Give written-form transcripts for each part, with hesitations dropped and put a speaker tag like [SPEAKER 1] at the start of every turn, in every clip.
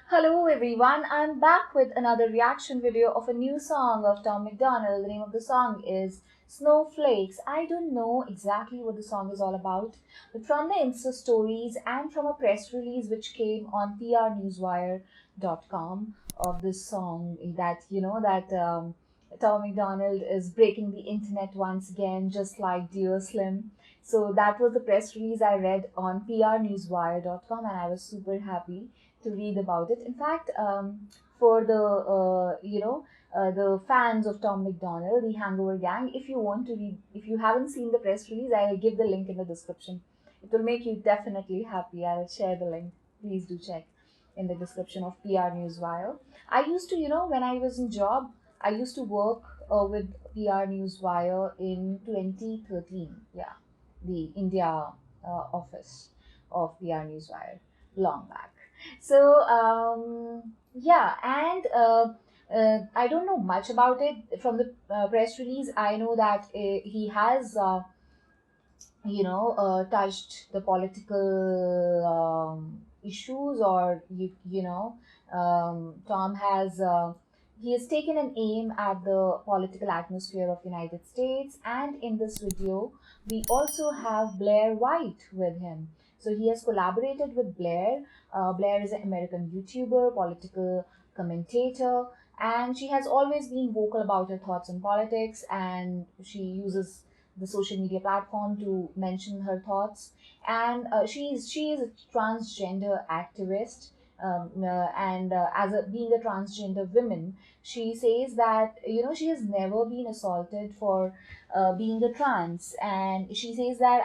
[SPEAKER 1] Hello everyone, I'm back with another reaction video of a new song of Tom Macdonald. The name of the song is Snowflakes. I don't know exactly what the song is all about, but from the Insta stories and from a press release which came on prnewswire.com of this song that Tom Macdonald is breaking the internet once again, just like Dear Slim. So that was the press release I read on prnewswire.com and I was super happy to read about it. In fact, for the fans of Tom Macdonald, the Hangover Gang, if you want to read, if you haven't seen the press release, I'll give the link in the description. It will make you definitely happy. I'll share the link. Please do check in the description of PR Newswire. I used to, when I was in job, I used to work with PR Newswire in 2013. Yeah, the India office of PR Newswire, long back. So yeah, and I don't know much about it from the press release. I know that he has touched the political issues, or Tom has he has taken an aim at the political atmosphere of United States, and in this video we also have Blair White with him. So he has collaborated with Blair. Blair is an American YouTuber, political commentator, and she has always been vocal about her thoughts on politics, and she uses the social media platform to mention her thoughts. And she is a transgender activist, and as being a transgender woman, she says that she has never been assaulted for being a trans, and she says that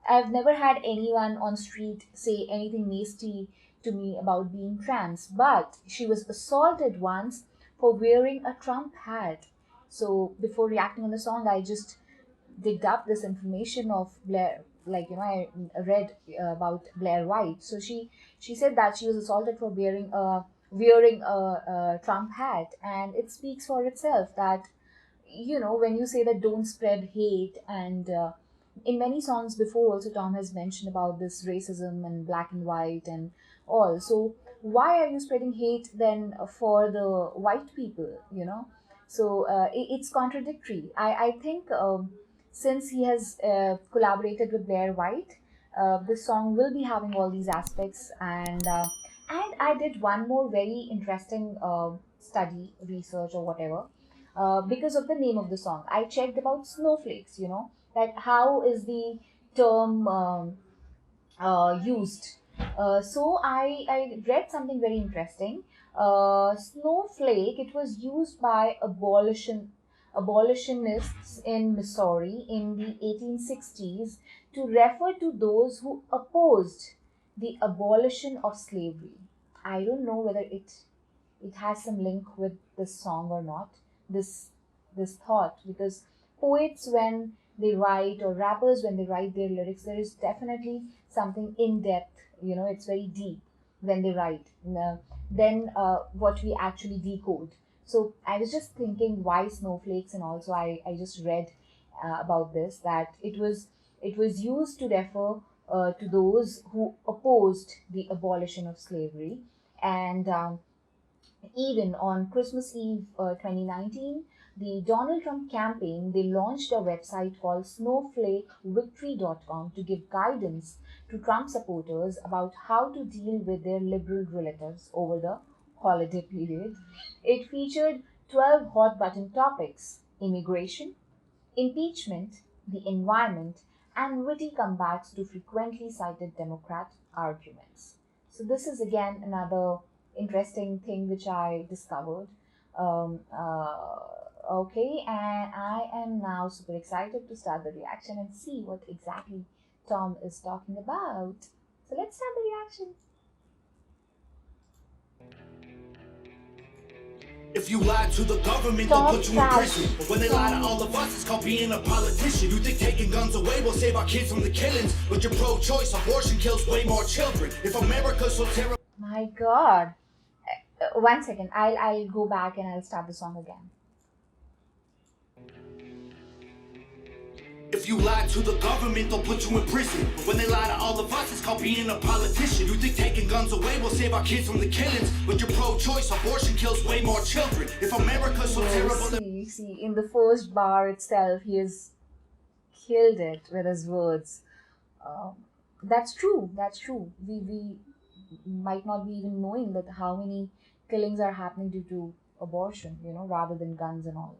[SPEAKER 1] I've never had anyone on street say anything nasty to me about being trans, but she was assaulted once for wearing a Trump hat. So before reacting on the song, I just digged up this information of Blair. I read about Blair White. So she said that she was assaulted for wearing a Trump hat, and it speaks for itself that when you say that don't spread hate, and in many songs before also Tom has mentioned about this racism and black and white and all. So why are you spreading hate then for the white people? So it's contradictory. I think since he has collaborated with Blair White, this song will be having all these aspects. And I did one more very interesting study, research, or whatever, because of the name of the song. I checked about snowflakes, that how is the term used. So I read something very interesting. Snowflake, it was used by abolitionists in Missouri in the 1860s to refer to those who opposed the abolition of slavery. I don't know whether it has some link with this song or not, this this thought, because poets, when they write, or rappers when they write their lyrics, there is definitely something in depth. It's very deep when they write, then what we actually decode. So I was just thinking why snowflakes, and also I just read about this, that it was used to refer to those who opposed the abolition of slavery. And even on Christmas Eve 2019, the Donald Trump campaign, they launched a website called snowflakevictory.com to give guidance to Trump supporters about how to deal with their liberal relatives over the holiday period. It featured 12 hot button topics: immigration, impeachment, the environment, and witty comebacks to frequently cited Democrat arguments. So, this is again another interesting thing which I discovered. Okay, and I am now super excited to start the reaction and see what exactly Tom is talking about. So, let's start the reaction.
[SPEAKER 2] If you lie to the government, they'll put you in prison. But when they lie to all of us, it's called being a politician. You think taking guns away will save our kids from the killings, but you're pro-choice. Abortion kills way more children. If America's so terrible...
[SPEAKER 1] My God. 1 second. I'll go back and I'll start the song again.
[SPEAKER 2] If you lie to the government, they'll put you in prison. But when they lie to all of us, it's called being a politician. You think taking guns away will save our kids from the killings, but you're pro-choice. Abortion kills way more children. If America's so terrible...
[SPEAKER 1] See, in the first bar itself, he has killed it with his words. That's true. We might not be even knowing that how many killings are happening due to abortion, rather than guns and all.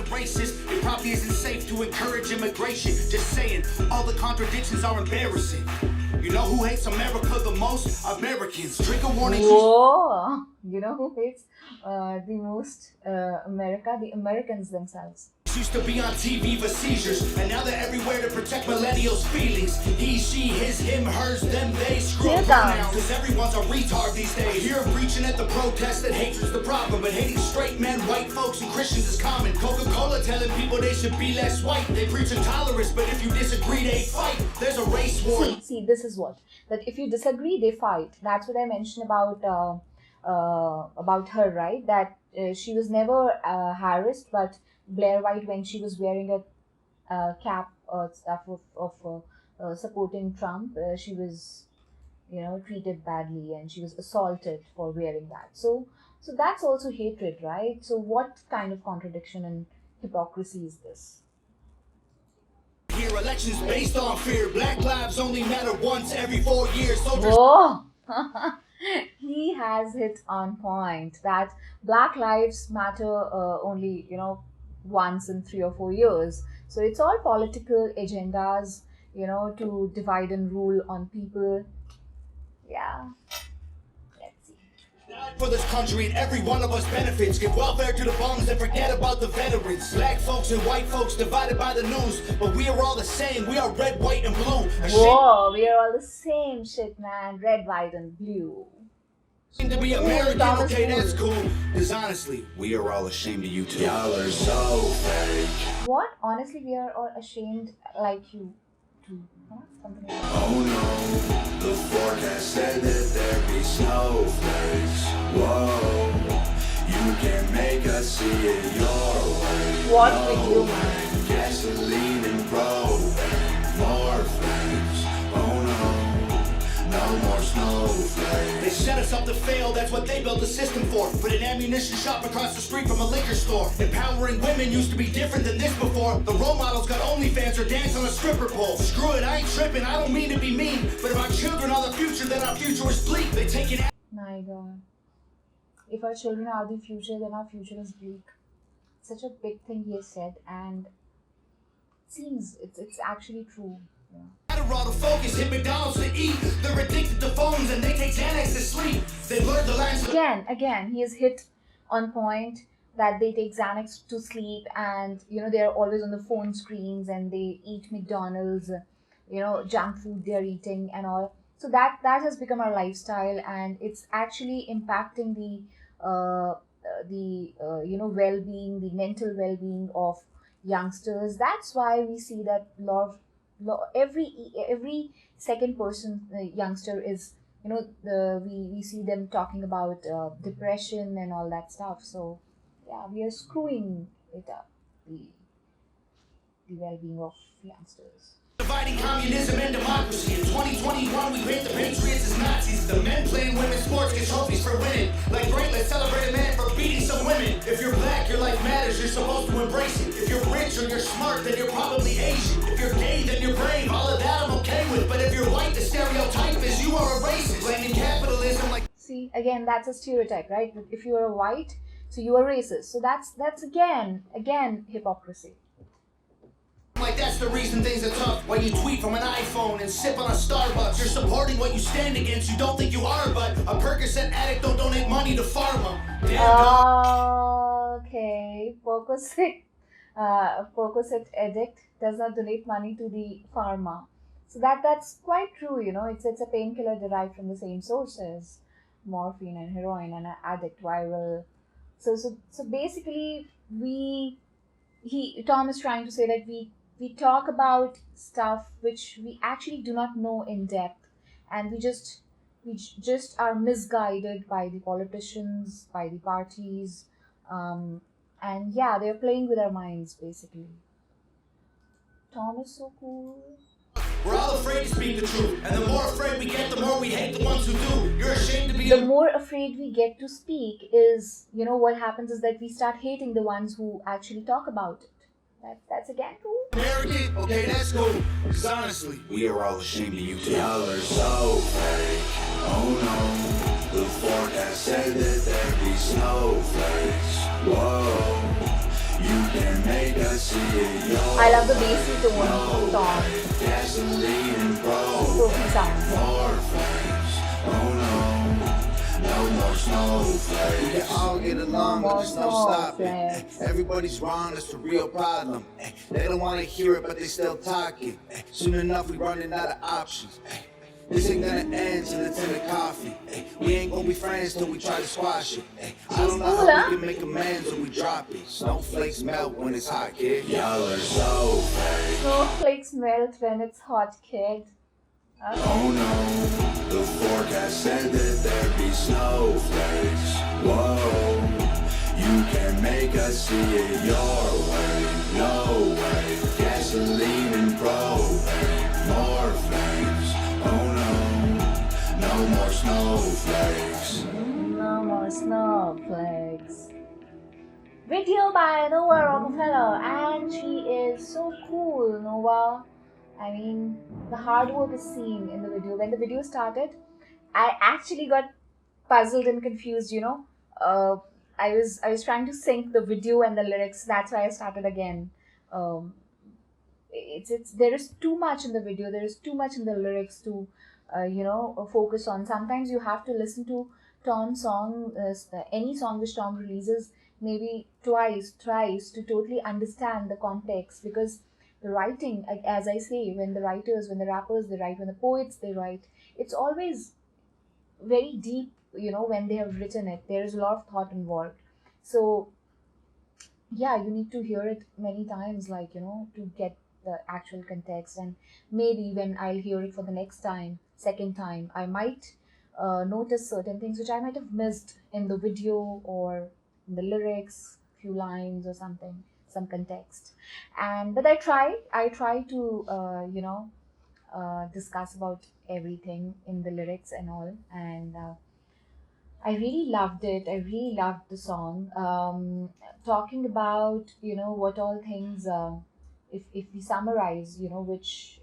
[SPEAKER 2] Racist, it probably isn't safe to encourage immigration. Just saying, all the contradictions are embarrassing. You know who hates America the most? Americans. Trigger warning.
[SPEAKER 1] Whoa! You know who hates the most America? The Americans themselves.
[SPEAKER 2] Used to be on TV for seizures, and now they're everywhere to protect millennials' feelings. He, she, his, him, hers, them, they. Screw up now, cause everyone's a retard these days. Here preaching at the protest that hatred's the problem, but hating straight men, white folks, and Christians is common. Coca-Cola telling people they should be less white. They preach intolerance, but if you disagree, they fight. There's a race war.
[SPEAKER 1] See, this is what. That if you disagree, they fight. That's what I mentioned about her, right? That she was never harassed, but Blair White, when she was wearing a cap stuff of supporting Trump, she was, treated badly, and she was assaulted for wearing that. So that's also hatred, right? So what kind of contradiction and hypocrisy is this?
[SPEAKER 2] Here, elections based on fear. Black lives only matter once every 4 years.
[SPEAKER 1] Whoa! He has hit on point that Black lives matter only, once in 3 or 4 years. So it's all political agendas, to divide and rule on people. Yeah. Let's see.
[SPEAKER 2] For this country, and every one of us benefits. Give welfare to the bums and forget about the veterans. Black folks and white folks divided by the news, but we are all the same. We are red, white, and blue.
[SPEAKER 1] Whoa, we are all the same shit, man. Red, white, and blue.
[SPEAKER 2] To be American, okay, that's cool. Because honestly, we are all ashamed of you too. Y'all are so fake.
[SPEAKER 1] What? Honestly, we are all ashamed like you too. Huh? Something like that.
[SPEAKER 2] Oh no, the forecast said that there'd be snowflakes. Whoa, you can make us see it your way.
[SPEAKER 1] What with you, man?
[SPEAKER 2] Gasoline and propane, more flames. Oh no, no more snowflakes. They set us up to fail, that's what they built the system for. Put an ammunition shop across the street from a liquor store. Empowering women used to be different than this before. The role models got OnlyFans or dance on a stripper pole. Screw it, I ain't tripping, I don't mean to be mean. But if our children are the future, then our future is bleak. They take it.
[SPEAKER 1] My God. If our children are the future, then our future is bleak. Such a big thing he has said, and it seems it's actually true.
[SPEAKER 2] Adderall to focus, hit McDonald's to eat. They're addicted to phones and they take Xanax to sleep. They learn the lines.
[SPEAKER 1] Again, he has hit on point that they take Xanax to sleep, and they're always on the phone screens, and they eat McDonald's, junk food they're eating and all. So that has become our lifestyle, and it's actually impacting the well-being, the mental well-being of youngsters. That's why we see that every second person, youngster is, we see them talking about depression and all that stuff. So yeah, we are screwing it up, the well-being of youngsters.
[SPEAKER 2] Dividing communism and democracy. In 2021, we paint the patriots as Nazis. The men playing women's sports get trophies for winning. Like, great, let's celebrate a man for beating some women. If you're black, your life matters, you're supposed to embrace it. If you're rich or you're smart, then you're probably Asian. If you're gay, then you're brave. All of that I'm okay with. But if you're white, the stereotype is you are a racist. Blaming capitalism like...
[SPEAKER 1] See, again, that's a stereotype, right? If you are a white, so you are racist. So that's again hypocrisy.
[SPEAKER 2] Like that's the reason things are tough. Why you tweet from an iPhone and sip on a Starbucks. You're supporting what you stand against. You don't think you are, but a Percocet addict don't donate money to pharma.
[SPEAKER 1] Okay, Percocet addict does not donate money to the pharma. So that's quite true. It's a painkiller derived from the same sources, morphine and heroin, and an addict viral. So basically, Tom is trying to say that we talk about stuff which we actually do not know in depth, and we just are misguided by the politicians, by the parties, and yeah, they're playing with our minds basically. Tom is so cool.
[SPEAKER 2] We're all afraid to speak the truth, and the more afraid we get, the more we hate the ones who do. You're ashamed to be
[SPEAKER 1] The more afraid we get to speak is, what happens is that we start hating the ones who actually talk about it. That's again true.
[SPEAKER 2] American. Okay, that's cool. Because honestly, we are all ashamed of you too.
[SPEAKER 3] Y'all are so fake. Oh no. The forecast said that there'd be snowflakes. Whoa. You can make us see it. Yo.
[SPEAKER 1] I love the bassy tone of Tom.
[SPEAKER 3] Gasoline and bro.
[SPEAKER 1] Sophie sounds.
[SPEAKER 3] More flames. Oh no. No more snowflakes.
[SPEAKER 2] We can all get along, but there's no stopping.
[SPEAKER 1] Snowflakes.
[SPEAKER 2] Everybody's wrong, that's the real problem. They don't want to hear it, but they still talking. Soon enough, we running out of options. This ain't gonna end till it's in the coffee. We ain't gonna be friends till we try to squash it. I don't know how we can make amends when we drop it. Snowflakes melt when it's hot, kid.
[SPEAKER 3] Y'all are so fake.
[SPEAKER 1] Snowflakes melt when it's hot, kid. Okay.
[SPEAKER 3] Oh no, the forecast said that there'd be snowflakes. Whoa, you can make us see it your way. No way, gasoline and propane. More flames. Oh no, no more snowflakes.
[SPEAKER 1] No more snowflakes. Video by Rockafellar, and she is so cool, Nova. I mean, the hard work is seen in the video. When the video started, I actually got puzzled and confused. I was trying to sync the video and the lyrics. That's why I started again. There is too much in the video. There is too much in the lyrics to focus on. Sometimes you have to listen to Tom's song, any song which Tom releases, maybe twice, thrice, to totally understand the context, because the writing, as I say, when the rappers, they write, when the poets, they write, it's always very deep, when they have written it. There is a lot of thought involved. So, yeah, you need to hear it many times, to get the actual context. And maybe when I'll hear it for the second time, I might notice certain things which I might have missed in the video or in the lyrics, few lines or something, some context. But I try to discuss about everything in the lyrics and all, and I really loved it. I really loved the song. Talking about what all things, if we summarize, which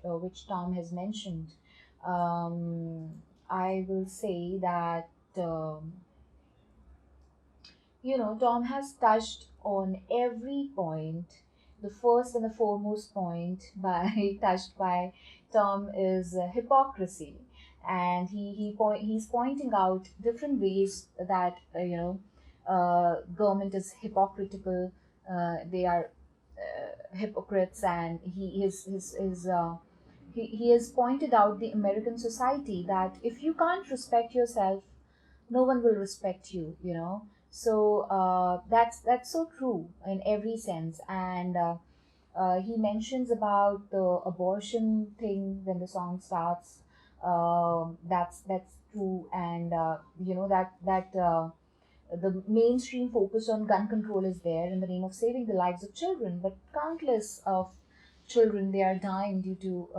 [SPEAKER 1] Tom has mentioned, I will say that Tom has touched on every point. The first and the foremost point touched by Tom is hypocrisy, and he's pointing out different ways that government is hypocritical. They are hypocrites, and he has pointed out the American society that if you can't respect yourself, no one will respect you. So that's so true in every sense. And he mentions about the abortion thing when the song starts. That's true, and the mainstream focus on gun control is there in the name of saving the lives of children, but countless of children, they are dying due to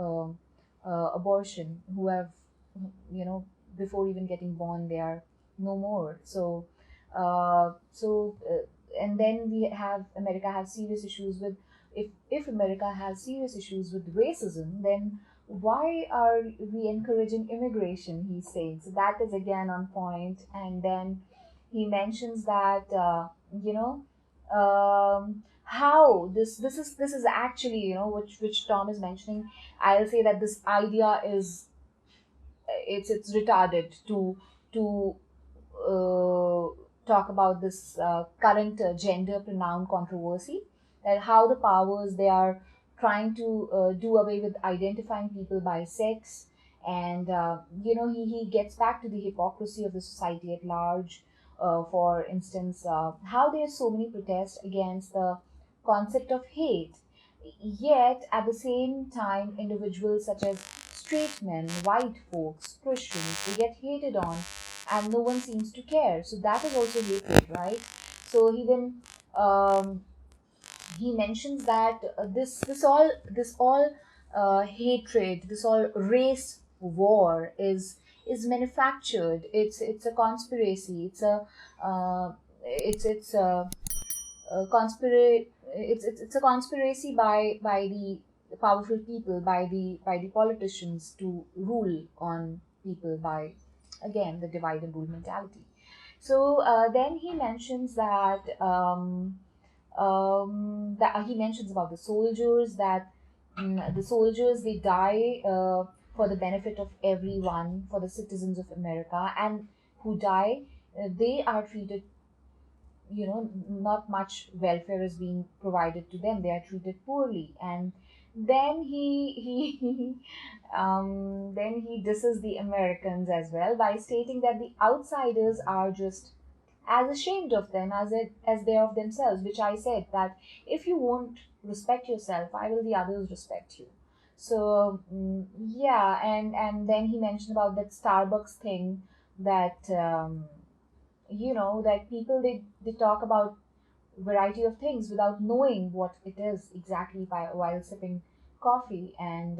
[SPEAKER 1] abortion, who have before even getting born, they are no more. So and then America has serious issues with, if America has serious issues with racism, then why are we encouraging immigration, he's saying. So that is again on point. And then he mentions that how this is actually, which Tom is mentioning. I'll say that this idea is, it's retarded to talk about this current gender pronoun controversy, that how the powers, they are trying to do away with identifying people by sex. And he gets back to the hypocrisy of the society at large. For instance, how there are so many protests against the concept of hate, yet at the same time individuals such as straight men, white folks, Christians, they get hated on, and no one seems to care. So that is also hatred, right? So he then he mentions that this all hatred, this all race war is manufactured. It's a conspiracy. It's a it's a conspiracy by the powerful people, by the politicians to rule on people by, again, the divide and rule mentality. So then he mentions that he mentions about the soldiers, that the soldiers, they die for the benefit of everyone, for the citizens of America, and who die, they are treated, not much welfare is being provided to them. They are treated poorly. And then he disses the Americans as well by stating that the outsiders are just as ashamed of them as they are of themselves, which I said that if you won't respect yourself, why will the others respect you? So yeah, and then he mentioned about that Starbucks thing, that that people, they talk about variety of things without knowing what it is exactly while sipping coffee. And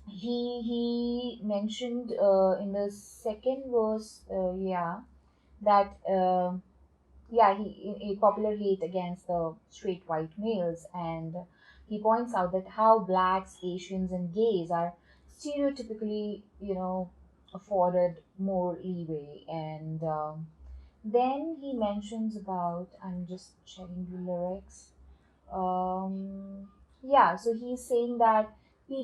[SPEAKER 1] he mentioned in the second verse, that he a popular hate against the straight white males. And he points out that how blacks, Asians, and gays are stereotypically, afforded more leeway. And then he mentions about, I'm just checking the lyrics. So he's saying that the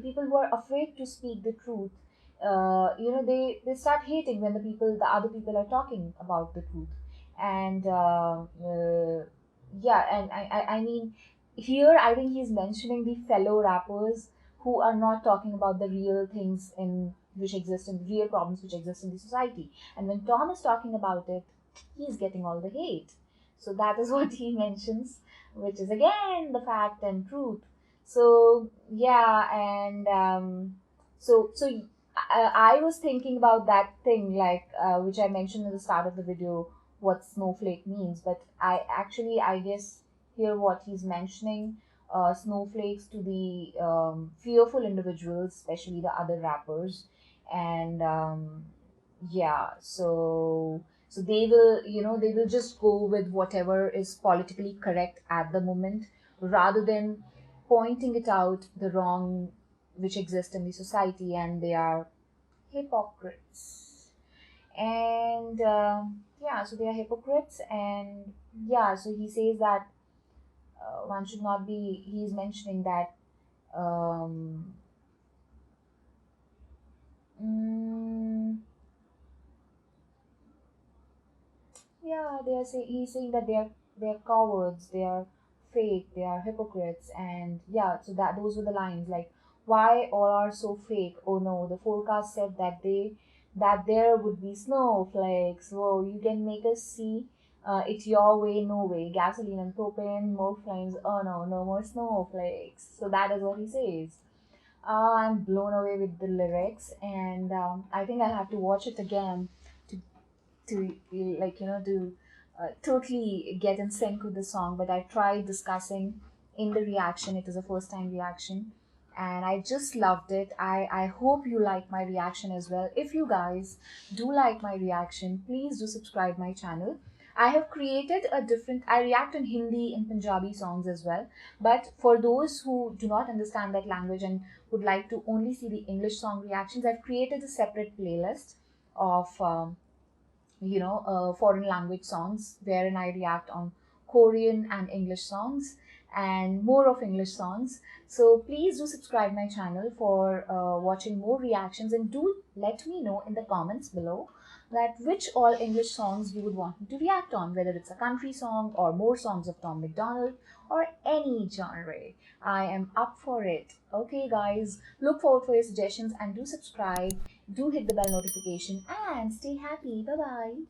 [SPEAKER 1] people who are afraid to speak the truth. They start hating when the other people are talking about the truth. And and I mean, here I think he's mentioning the fellow rappers who are not talking about the real things in which exist in real problems which exist in the society. And when Tom is talking about it, he's getting all the hate. So that is what he mentions, which is again the fact and truth. So yeah, and I was thinking about that thing, like which I mentioned at the start of the video, what snowflake means. But I guess here what he's mentioning, snowflakes to the fearful individuals, especially the other rappers. And yeah, so they will just go with whatever is politically correct at the moment, rather than pointing it out the wrong which exists in the society. And they are hypocrites. And so they are hypocrites. And yeah, so he says that one should not be, he's mentioning that um, mm, he's saying that they're cowards, they are fake, they are hypocrites. And yeah, so that those were the lines, like, why all are so fake? Oh no, the forecast said that there would be snowflakes. Whoa, you can make us see. It's your way, no way. Gasoline and propane, more flames. Oh no, no more snowflakes. So that is what he says. I'm blown away with the lyrics. And I think I'll have to watch it again to to totally get in sync with the song. But I tried discussing in the reaction. It is a first time reaction, and I just loved it. I hope you like my reaction as well. If you guys do like my reaction, please do subscribe my channel. I have created a different, I react in Hindi and Punjabi songs as well. But for those who do not understand that language and would like to only see the English song reactions, I've created a separate playlist of foreign language songs, wherein I react on Korean and English songs, and more of English songs. So please do subscribe my channel for watching more reactions, and do let me know in the comments below that which all English songs you would want me to react on, whether it's a country song or more songs of Tom Macdonald or any genre. I am up for it. Okay guys, look forward for your suggestions, and do subscribe, do hit the bell notification, and stay happy. Bye bye.